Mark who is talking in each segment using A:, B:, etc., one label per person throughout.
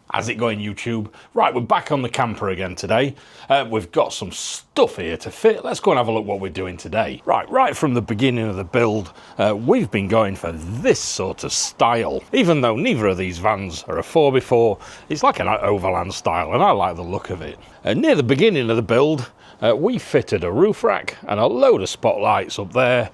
A: How's it going, YouTube? Right, we're back on the camper again today. We've got some stuff here to fit. Let's go and have a look what we're doing today. Right from the beginning of the build, we've been going for this sort of style. Even though neither of these vans are a 4x4, it's like an overland style, and I like the look of it. Near the beginning of the build, we fitted a roof rack and a load of spotlights up there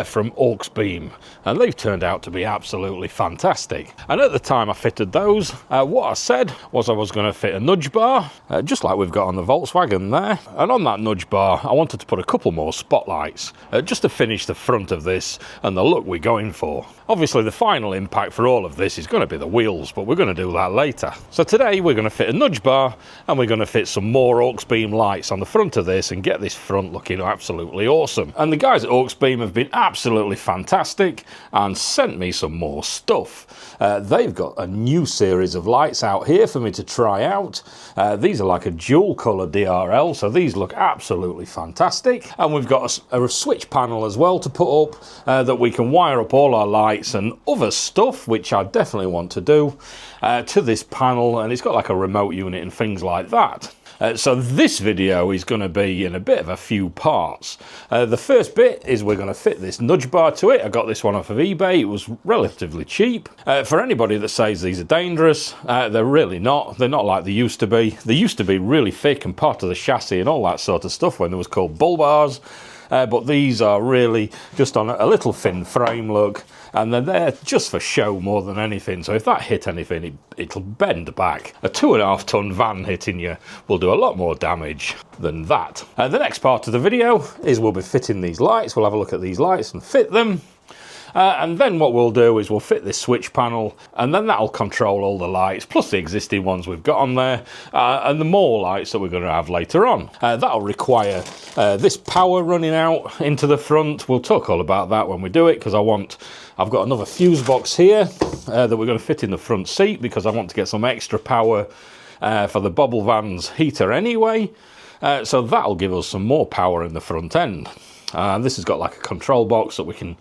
A: from Auxbeam, and they've turned out to be absolutely fantastic. And at the time I fitted those, what I said was I was going to fit a nudge bar, just like we've got on the Volkswagen there. And on that nudge bar, I wanted to put a couple more spotlights, just to finish the front of this and the look we're going for. Obviously, the final impact for all of this is going to be the wheels, but we're going to do that later. So today we're going to fit a nudge bar, and we're going to fit some more Auxbeam lights on the front of this and get this front looking absolutely awesome. And the guys at Auxbeam have been absolutely fantastic and sent me some more stuff. They've got a new series of lights out here for me to try out. These are like a dual colour DRL, so these look absolutely fantastic. And we've got a switch panel as well to put up that we can wire up all our lights and other stuff, which I definitely want to do to this panel, and it's got like a remote unit and things like that. So this video is going to be in a bit of a few parts. The first bit is we're going to fit this nudge bar to it. I got this one off of eBay. It was relatively cheap. For anybody that says these are dangerous, they're really not. They're not like they used to be. They used to be really thick and part of the chassis and all that sort of stuff when there was called bull bars. But these are really just on a little thin frame look, and they're there just for show more than anything. So if that hit anything, it'll bend back. A 2.5 ton van hitting you will do a lot more damage than that. The next part of the video is we'll be fitting these lights. We'll have a look at these lights and fit them. And then what we'll do is we'll fit this switch panel, and then that'll control all the lights, plus the existing ones we've got on there, and the more lights that we're going to have later on. That'll require this power running out into the front. We'll talk all about that when we do it, because I've got another fuse box here that we're going to fit in the front seat, because I want to get some extra power for the Bobble Van's heater anyway. So that'll give us some more power in the front end. This has got like a control box that we can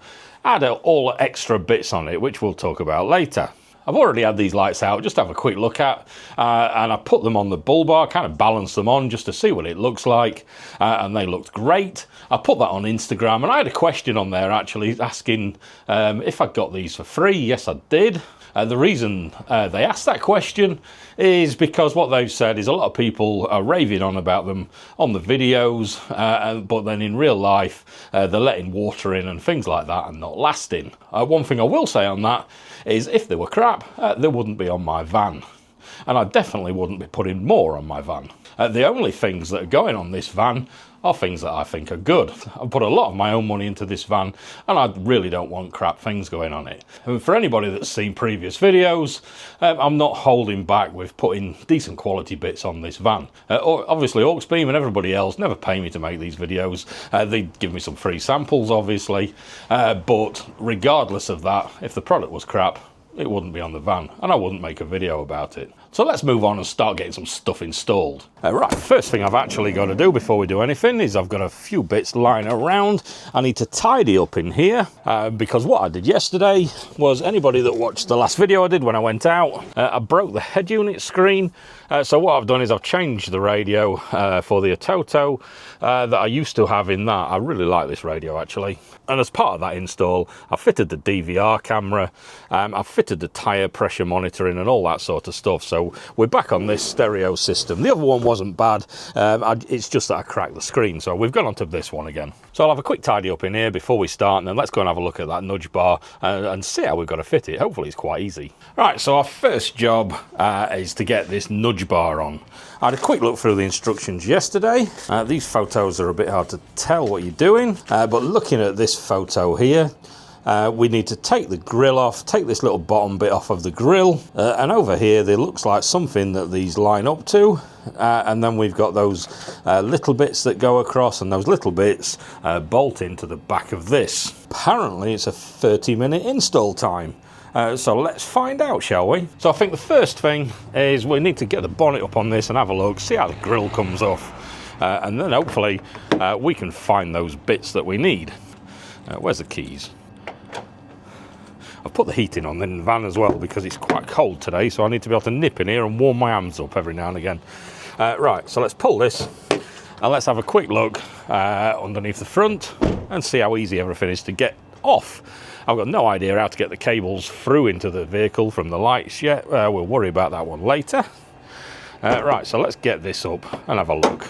A: add all the extra bits on it, which we'll talk about later. I've already had these lights out just to have a quick look at, and I put them on the bull bar, kind of balanced them on just to see what it looks like, and they looked great. I put that on Instagram, and I had a question on there actually asking if I got these for free. Yes, I did. The reason they asked that question is because what they've said is a lot of people are raving on about them on the videos, but then in real life they're letting water in and things like that and not lasting. One thing I will say on that is if they were crap, they wouldn't be on my van. And I definitely wouldn't be putting more on my van. The only things that are going on this van are things that I think are good. I've put a lot of my own money into this van, and I really don't want crap things going on it. And for anybody that's seen previous videos, I'm not holding back with putting decent quality bits on this van. Obviously Auxbeam and everybody else never pay me to make these videos. They give me some free samples obviously, but regardless of that, if the product was crap, it wouldn't be on the van, and I wouldn't make a video about it. So let's move on and start getting some stuff installed. Right, first thing I've actually got to do before we do anything is I've got a few bits lying around. I need to tidy up in here, because what I did yesterday was, anybody that watched the last video I did when I went out, I broke the head unit screen. So what I've done is I've changed the radio for the Atoto that I used to have in that. I really like this radio actually. And as part of that install, I fitted the DVR camera, I fitted the tyre pressure monitoring and all that sort of stuff. So we're back on this stereo system. The other one wasn't bad, it's just that I cracked the screen. So we've gone onto this one again. So I'll have a quick tidy up in here before we start, and then let's go and have a look at that nudge bar and see how we've got to fit it. Hopefully it's quite easy. Right, so our first job is to get this nudge bar on. I had a quick look through the instructions yesterday. These photos are a bit hard to tell what you're doing, but looking at this photo here, we need to take the grill off, take this little bottom bit off of the grill, and over here there looks like something that these line up to, and then we've got those little bits that go across, and those little bits bolt into the back of this. Apparently it's a 30-minute install time. So let's find out, shall we? So I think the first thing is we need to get the bonnet up on this and have a look, see how the grill comes off, and then hopefully we can find those bits that we need. Where's the keys? I've put the heating on in the van as well because it's quite cold today, so I need to be able to nip in here and warm my hands up every now and again. Right, so let's pull this and let's have a quick look underneath the front and see how easy everything is to get off. I've got no idea how to get the cables through into the vehicle from the lights yet. We'll worry about that one later. Right, so let's get this up and have a look.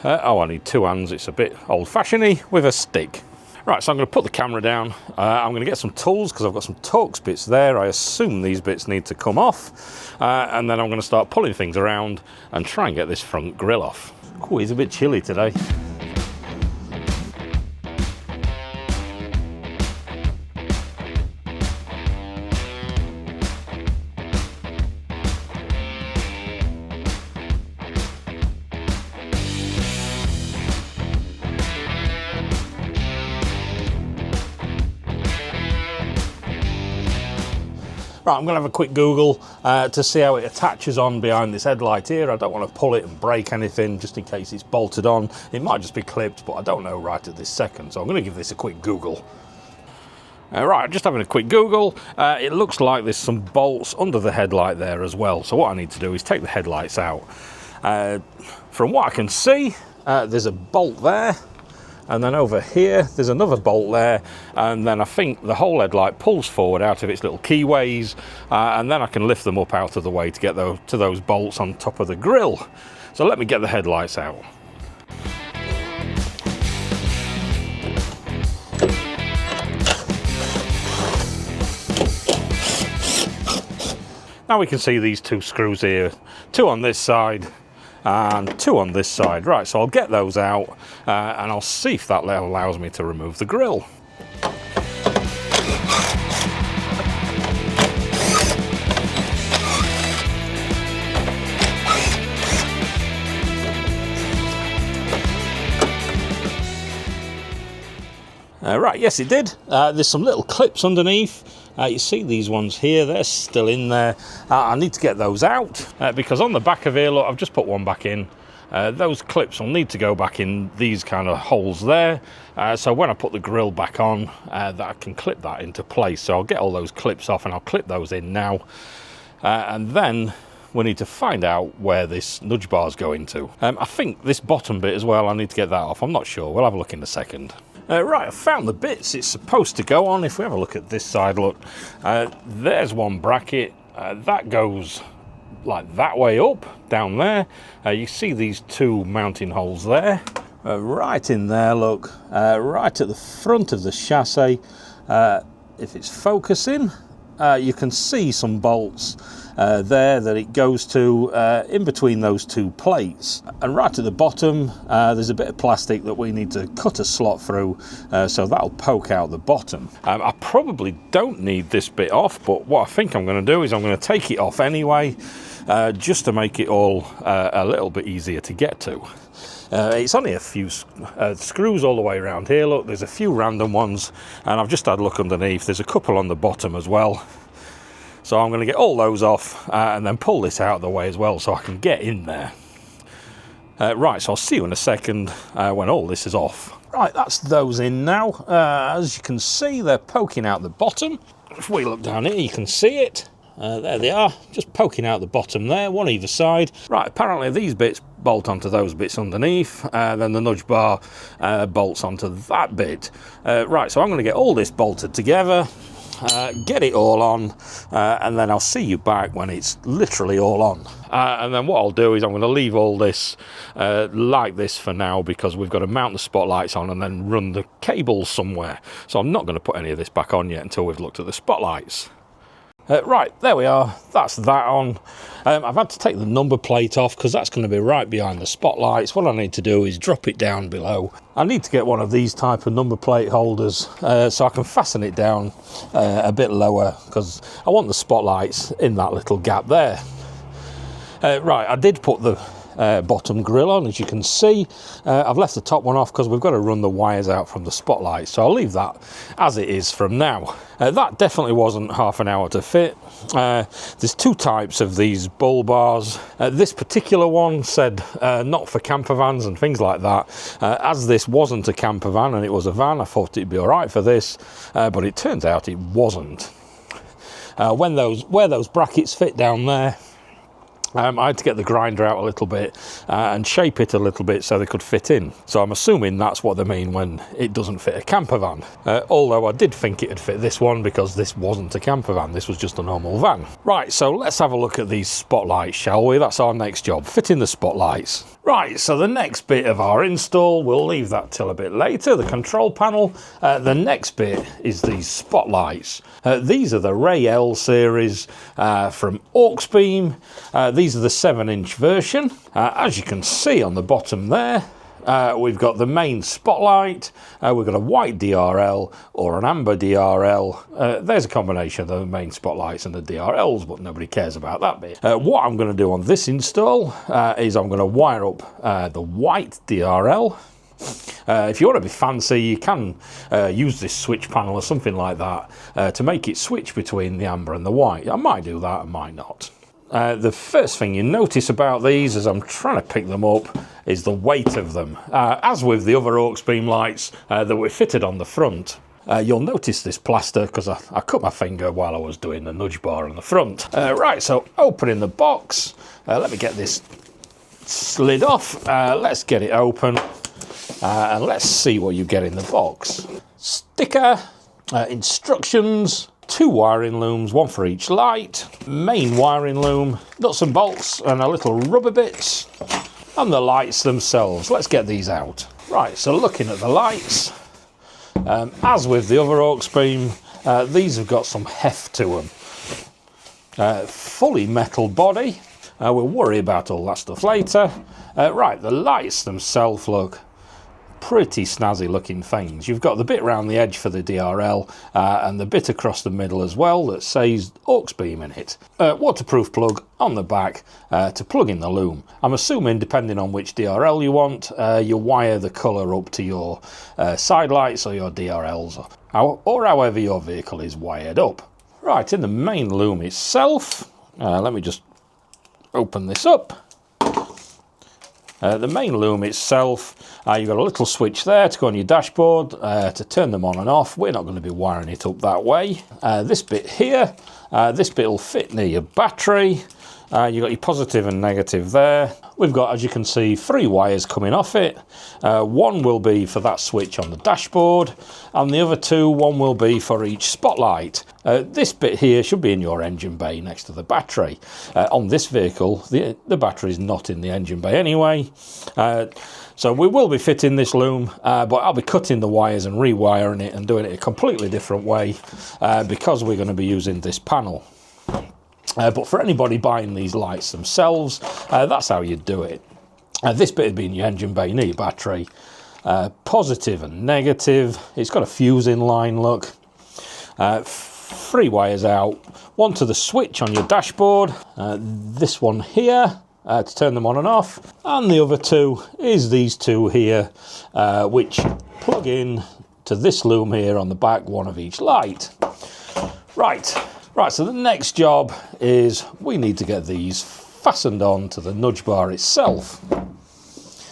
A: I need two hands. It's a bit old-fashioned-y with a stick. Right, so I'm going to put the camera down. I'm going to get some tools because I've got some Torx bits there. I assume these bits need to come off. And then I'm going to start pulling things around and try and get this front grille off. Oh, it's a bit chilly today. Right, I'm going to have a quick Google to see how it attaches on behind this headlight here. I don't want to pull it and break anything just in case it's bolted on. It might just be clipped, but I don't know right at this second, so I'm going to give this a quick Google. Right, just having a quick Google. It looks like there's some bolts under the headlight there as well, so what I need to do is take the headlights out. From what I can see, there's a bolt there. And then over here, there's another bolt there. And then I think the whole headlight pulls forward out of its little keyways. And then I can lift them up out of the way to get to those bolts on top of the grille. So let me get the headlights out. Now we can see these two screws here, two on this side and two on this side. Right, so I'll get those out and I'll see if that allows me to remove the grille. Right, yes it did. There's some little clips underneath. You see these ones here, they're still in there. I need to get those out because on the back of here, look, I've just put one back in. Those clips will need to go back in these kind of holes there. So when I put the grille back on, that I can clip that into place. So I'll get all those clips off and I'll clip those in now. And then we need to find out where this nudge bar's going to. I think this bottom bit as well, I need to get that off. I'm not sure, we'll have a look in a second. Right, I've found the bits it's supposed to go on. If we have a look at this side, look, there's one bracket. That goes like that way up, down there. You see these two mounting holes there. Right in there, look, right at the front of the chassis. If it's focusing, you can see some bolts there that it goes to in between those two plates, and right at the bottom there's a bit of plastic that we need to cut a slot through, so that'll poke out the bottom. I probably don't need this bit off, but what I think I'm going to do is I'm going to take it off anyway, just to make it all a little bit easier to get to. It's only a few screws all the way around here. Look, there's a few random ones, and I've just had a look underneath. There's a couple on the bottom as well. So I'm going to get all those off and then pull this out of the way as well so I can get in there. Right, so I'll see you in a second when all this is off. Right, that's those in now. As you can see, they're poking out the bottom. If we look down here, you can see it. There they are, just poking out the bottom there, one either side. Right, apparently these bits bolt onto those bits underneath, then the nudge bar bolts onto that bit. Right, so I'm going to get all this bolted together, get it all on, and then I'll see you back when it's literally all on. And then what I'll do is I'm going to leave all this like this for now, because we've got to mount the spotlights on and then run the cables somewhere. So I'm not going to put any of this back on yet until we've looked at the spotlights. Right, there we are, that's that on. I've had to take the number plate off because that's going to be right behind the spotlights. What I need to do is drop it down below. I need to get one of these type of number plate holders so I can fasten it down a bit lower, because I want the spotlights in that little gap there. Right, I did put the bottom grille on, as you can see. I've left the top one off because we've got to run the wires out from the spotlight, so I'll leave that as it is from now. That definitely wasn't half an hour to fit. There's two types of these bull bars. This particular one said not for camper vans and things like that. As this wasn't a camper van and it was a van, I thought it'd be all right for this, but it turns out it wasn't. Where those brackets fit down there, I had to get the grinder out a little bit and shape it a little bit so they could fit in. So I'm assuming that's what they mean when it doesn't fit a camper van. Although I did think it'd fit this one because this wasn't a camper van, this was just a normal van. Right, so let's have a look at these spotlights, shall we? That's our next job, fitting the spotlights. Right, so the next bit of our install, we'll leave that till a bit later, the control panel. The next bit is these spotlights. These are the Ray L series from Auxbeam. These are the 7-inch version. As you can see on the bottom there, we've got the main spotlight, we've got a white DRL or an amber DRL. There's a combination of the main spotlights and the DRLs, but nobody cares about that bit. What I'm going to do on this install is I'm going to wire up the white DRL. If you want to be fancy, you can use this switch panel or something like that to make it switch between the amber and the white. I might do that, I might not. The first thing you notice about these as I'm trying to pick them up is the weight of them. As with the other Auxbeam lights that were fitted on the front, you'll notice this plaster because I cut my finger while I was doing the nudge bar on the front. Right, so opening the box, let me get this slid off, let's get it open and let's see what you get in the box. Sticker, instructions, 2 wiring looms, 1 for each light, main wiring loom, nuts and bolts and a little rubber bits, and the lights themselves. Let's get these out. Right, so looking at the lights, as with the other Auxbeam, these have got some heft to them. Fully metal body, we'll worry about all that stuff later. Right, the lights themselves look pretty snazzy looking things. You've got the bit around the edge for the DRL and the bit across the middle as well that says Auxbeam in it. Waterproof plug on the back to plug in the loom. I'm assuming depending on which DRL you want, you wire the colour up to your side lights or your DRLs or however your vehicle is wired up. Right, in the main loom itself, let me just open this up. The main loom itself, you've got a little switch there to go on your dashboard to turn them on and off. We're not going to be wiring it up that way. This bit here, this bit will fit near your battery. You've got your positive and negative there. We've got, as you can see, 3 wires coming off it. 1 will be for that switch on the dashboard, and the other 2, 1 will be for each spotlight. This bit here should be in your engine bay next to the battery. On this vehicle, the battery is not in the engine bay anyway. So we will be fitting this loom, but I'll be cutting the wires and rewiring it and doing it a completely different way because we're going to be using this panel. But for anybody buying these lights themselves, that's how you do it. This bit would be in your engine bay near your battery. Positive and negative. It's got a fuse in line, look. 3 wires out. 1 to the switch on your dashboard. This one here to turn them on and off. And the other 2 is these 2 here, which plug in to this loom here on the back, 1 of each light. Right, so the next job is we need to get these fastened on to the nudge bar itself.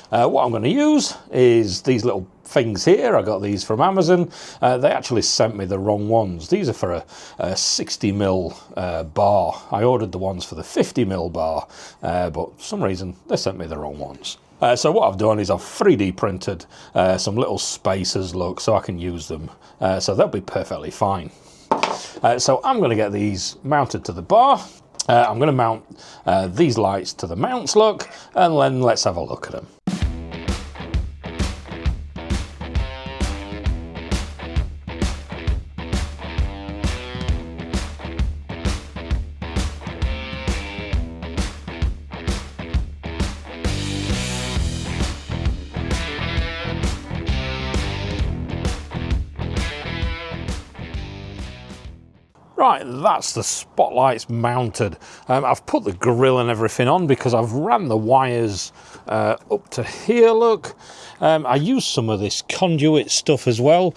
A: What I'm going to use is these little things here. I got these from Amazon. They actually sent me the wrong ones. These are for a 60mm bar. I ordered the ones for the 50mm bar, but for some reason they sent me the wrong ones. So what I've done is I've 3D printed some little spacers, look, so I can use them. So they'll be perfectly fine. So I'm going to get these mounted to the bar. I'm going to mount these lights to the mounts, look, and then let's have a look at them. Right, that's the spotlights mounted. I've put the grill and everything on because I've ran the wires up to here, look. I used some of this conduit stuff as well,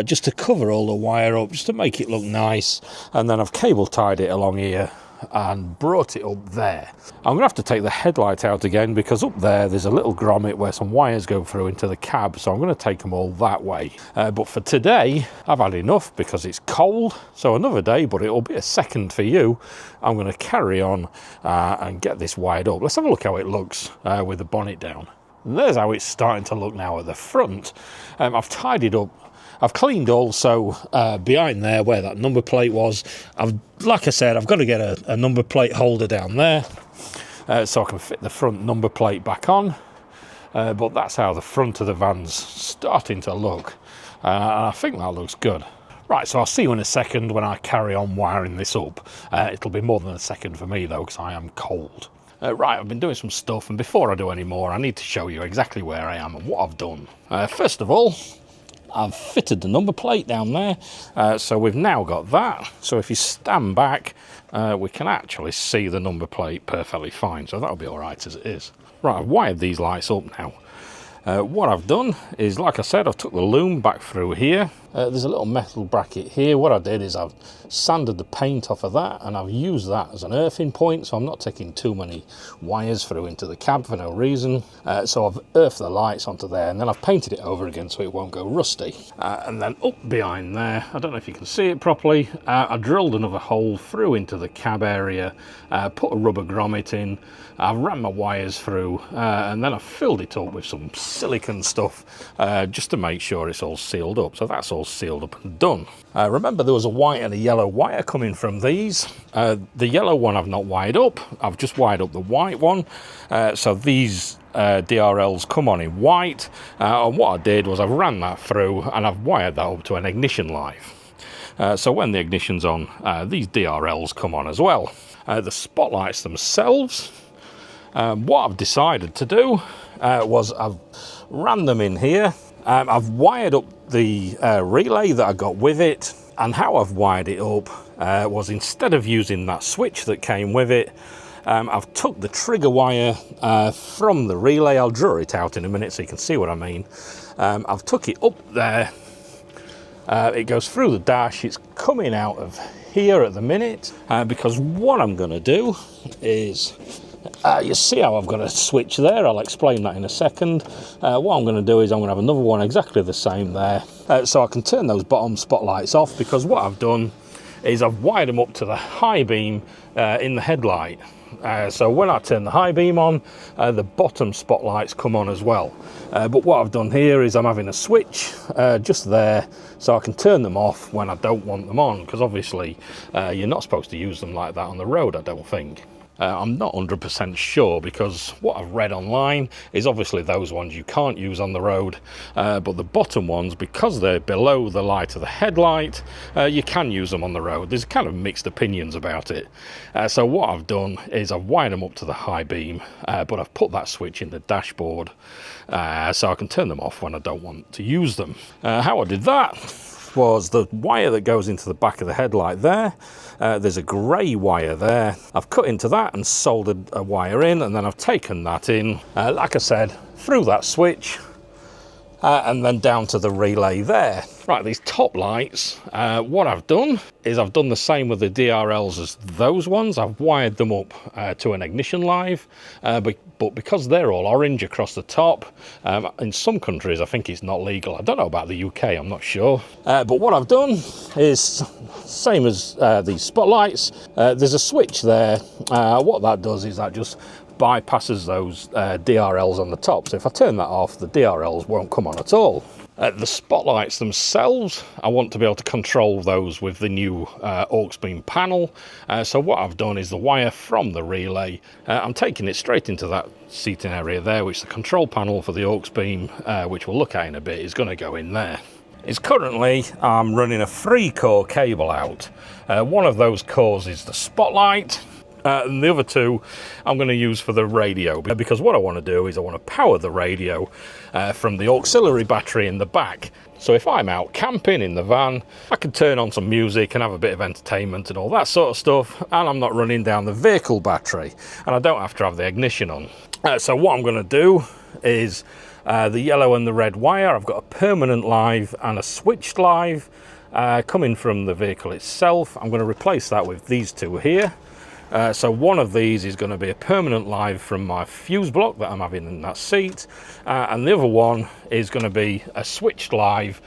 A: just to cover all the wire up, just to make it look nice. And then I've cable tied it along here and brought it up there. I'm gonna have to take the headlight out again because up there's a little grommet where some wires go through into the cab, so I'm gonna take them all that way. But for today, I've had enough because it's cold, so another day, but it'll be a second for you. I'm gonna carry on and get this wired up. Let's have a look how it looks with the bonnet down. And there's how it's starting to look now at the front. I've tidied up. I've cleaned also behind there where that number plate was. Like I said, I've got to get a number plate holder down there so I can fit the front number plate back on. But that's how the front of the van's starting to look. And I think that looks good. Right, so I'll see you in a second when I carry on wiring this up. It'll be more than a second for me though, because I am cold. Right, I've been doing some stuff, and before I do any more, I need to show you exactly where I am and what I've done. First of all, I've fitted the number plate down there, so we've now got that. So if you stand back, we can actually see the number plate perfectly fine, so that'll be all right as it is. Right, I've wired these lights up now. What I've done is, like I said, I've took the loom back through here. There's a little metal bracket here. What I did is I've sanded the paint off of that, and I've used that as an earthing point, so I'm not taking too many wires through into the cab for no reason. So I've earthed the lights onto there, and then I've painted it over again so it won't go rusty. And then up behind there, I don't know if you can see it properly, I drilled another hole through into the cab area, put a rubber grommet in, I've ran my wires through, and then I've filled it up with some silicone stuff just to make sure it's all sealed up. So that's all sealed up and done. Remember, there was a white and a yellow wire coming from these. The yellow one I've not wired up. I've just wired up the white one. So these DRLs come on in white. And what I did was I've ran that through and I've wired that up to an ignition live. So when the ignition's on, these DRLs come on as well. The spotlights themselves, what I've decided to do was I've ran them in here. I've wired up the relay that I got with it, and how I've wired it up was, instead of using that switch that came with it, I've took the trigger wire from the relay. I'll draw it out in a minute so you can see what I mean. I've took it up there. It goes through the dash. It's coming out of here at the minute because what I'm going to do is, you see how I've got a switch there. I'll explain that in a second. What I'm going to do is I'm going to have another one exactly the same there, so I can turn those bottom spotlights off, because what I've done is I've wired them up to the high beam in the headlight. So when I turn the high beam on, the bottom spotlights come on as well. But what I've done here is I'm having a switch just there, so I can turn them off when I don't want them on, because obviously you're not supposed to use them like that on the road, I don't think. I'm not 100% sure, because what I've read online is obviously those ones you can't use on the road, but the bottom ones, because they're below the light of the headlight, you can use them on the road. There's kind of mixed opinions about it. So what I've done is I've wired them up to the high beam, but I've put that switch in the dashboard so I can turn them off when I don't want to use them. How I did that was the wire that goes into the back of the headlight there. There's a grey wire there. I've cut into that and soldered a wire in, and then I've taken that in, like I said, through that switch, and then down to the relay there. Right, these top lights, what I've done is I've done the same with the DRLs as those ones. I've wired them up to an ignition live, but because they're all orange across the top, in some countries I think it's not legal. I don't know about the UK, I'm not sure. But what I've done is same as these spotlights. There's a switch there. What that does is that just bypasses those DRLs on the top. So if I turn that off, the DRLs won't come on at all. The spotlights themselves, I want to be able to control those with the new Auxbeam panel. So what I've done is the wire from the relay, I'm taking it straight into that seating area there, which the control panel for the Auxbeam, which we'll look at in a bit, is going to go in there. It's currently, I'm running a 3-core cable out. One of those cores is the spotlight. And the other two I'm going to use for the radio, because what I want to do is I want to power the radio from the auxiliary battery in the back. So if I'm out camping in the van, I can turn on some music and have a bit of entertainment and all that sort of stuff, and I'm not running down the vehicle battery, and I don't have to have the ignition on. So what I'm going to do is the yellow and the red wire, I've got a permanent live and a switched live coming from the vehicle itself. I'm going to replace that with these two here. So one of these is going to be a permanent live from my fuse block that I'm having in that seat, and the other one is going to be a switched live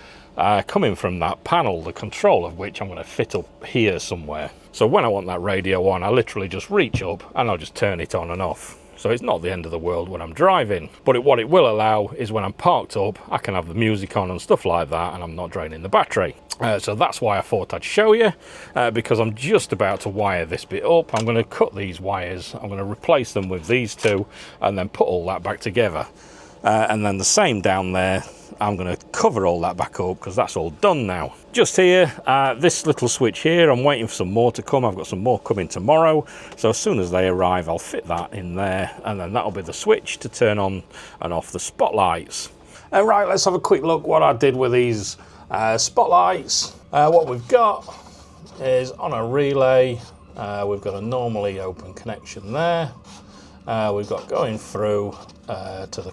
A: coming from that panel, the control of which I'm going to fit up here somewhere. So when I want that radio on, I literally just reach up and I'll just turn it on and off. So it's not the end of the world when I'm driving, but what it will allow is when I'm parked up, I can have the music on and stuff like that, and I'm not draining the battery. So that's why I thought I'd show you, because I'm just about to wire this bit up. I'm going to cut these wires, I'm going to replace them with these two, and then put all that back together. And then the same down there, I'm going to cover all that back up because that's all done now. Just here, this little switch here, I'm waiting for some more to come. I've got some more coming tomorrow. So as soon as they arrive, I'll fit that in there, and then that'll be the switch to turn on and off the spotlights. Right, let's have a quick look what I did with these spotlights. What we've got is on a relay, we've got a normally open connection there. We've got going through to the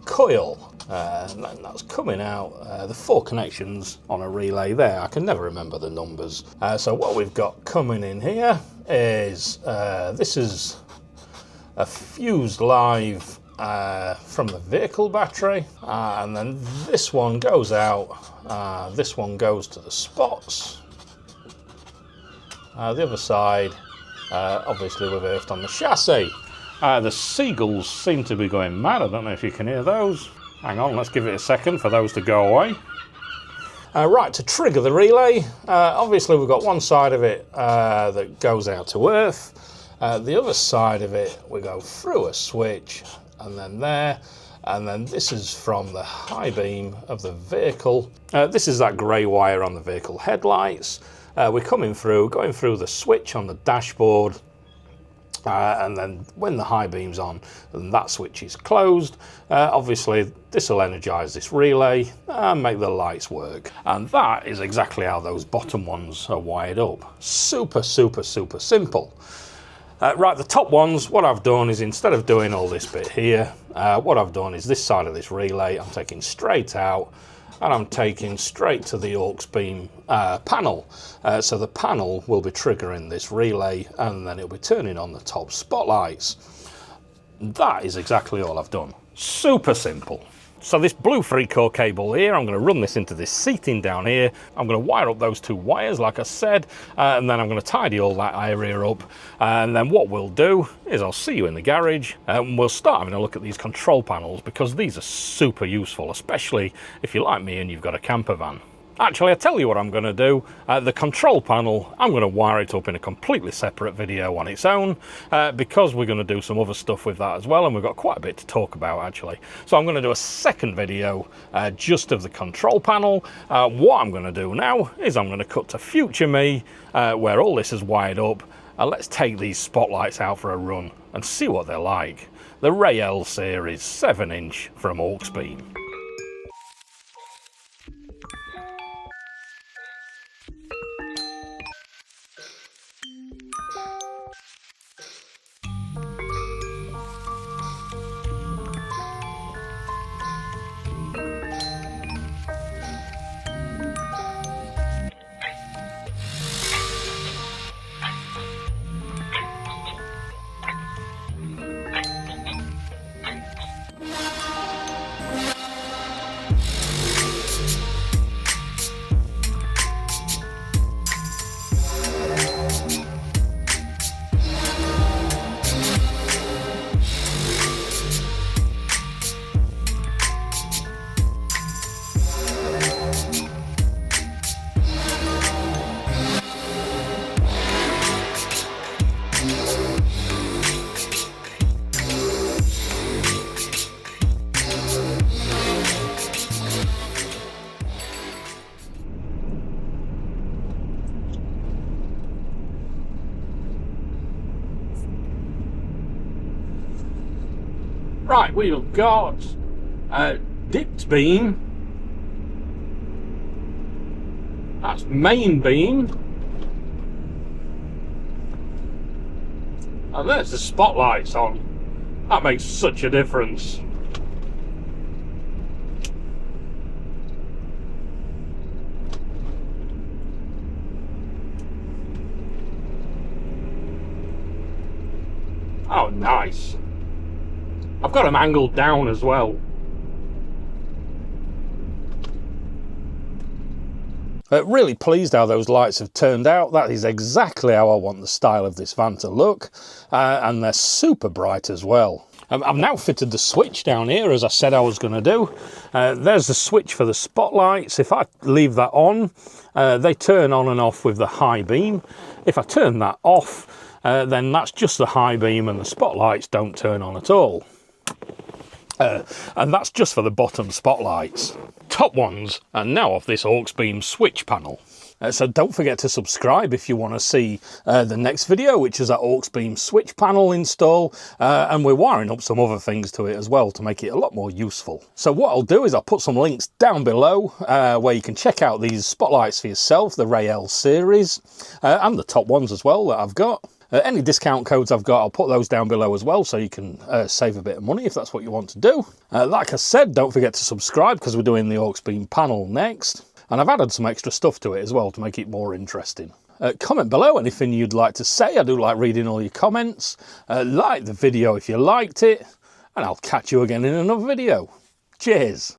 A: coil, and that's coming out, the 4 connections on a relay there. I can never remember the numbers. So what we've got coming in here is, this is a fused live from the vehicle battery, and then this one goes out, this one goes to the spots. The other side, obviously we've earthed on the chassis. The seagulls seem to be going mad. I don't know if you can hear those. Hang on, let's give it a second for those to go away. Right, to trigger the relay, obviously we've got one side of it that goes out to earth. The other side of it, we go through a switch, and then there, and then this is from the high beam of the vehicle. This is that grey wire on the vehicle headlights. We're coming through, going through the switch on the dashboard. And then when the high beam's on and that switch is closed, obviously this will energise this relay and make the lights work. And that is exactly how those bottom ones are wired up. Super, super, super simple. Right, the top ones, what I've done is, instead of doing all this bit here, what I've done is this side of this relay I'm taking straight out, and I'm taking straight to the Auxbeam panel. So the panel will be triggering this relay, and then it'll be turning on the top spotlights. That is exactly all I've done. Super simple. So this blue 3-core cable here, I'm going to run this into this seating down here. I'm going to wire up those 2 wires, like I said, and then I'm going to tidy all that area up. And then what we'll do is I'll see you in the garage, and we'll start having a look at these control panels, because these are super useful, especially if you're like me and you've got a camper van. Actually, I'll tell you what I'm going to do. The control panel, I'm going to wire it up in a completely separate video on its own, because we're going to do some other stuff with that as well, and we've got quite a bit to talk about actually. So I'm going to do a second video just of the control panel. What I'm going to do now is I'm going to cut to future me, where all this is wired up. Let's take these spotlights out for a run and see what they're like. The Ray L series 7-inch from Auxbeam. Right, we've got a dipped beam. That's main beam. And there's the spotlights on. That makes such a difference. Oh, nice. I've got them angled down as well. Really pleased how those lights have turned out. That is exactly how I want the style of this van to look. And they're super bright as well. I've now fitted the switch down here, as I said I was going to do. There's the switch for the spotlights. If I leave that on, they turn on and off with the high beam. If I turn that off, then that's just the high beam and the spotlights don't turn on at all. And that's just for the bottom spotlights. Top ones are now off this Auxbeam switch panel. So don't forget to subscribe if you want to see the next video, which is that Auxbeam switch panel install, and we're wiring up some other things to it as well to make it a lot more useful. So what I'll do is I'll put some links down below where you can check out these spotlights for yourself, the Ray L series, and the top ones as well that I've got. Any discount codes I've got, I'll put those down below as well, so you can save a bit of money if that's what you want to do. Like I said, don't forget to subscribe because we're doing the Auxbeam panel next. And I've added some extra stuff to it as well to make it more interesting. Comment below anything you'd like to say. I do like reading all your comments. Like the video if you liked it. And I'll catch you again in another video. Cheers.